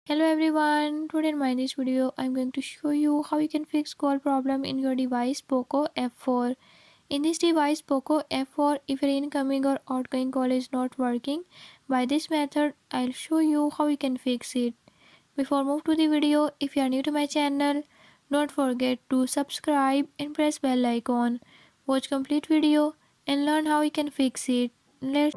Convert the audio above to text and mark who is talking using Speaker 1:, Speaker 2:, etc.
Speaker 1: Hello everyone, today in this video I'm going to show you how you can fix call problem in your device POCO F4. In this device POCO F4, if your incoming or outgoing call is not working, by this method I'll show you how you can fix it. Before move to the video, if you are new to my channel, don't forget to subscribe and press bell icon. Watch complete video and learn how you can fix it. Let's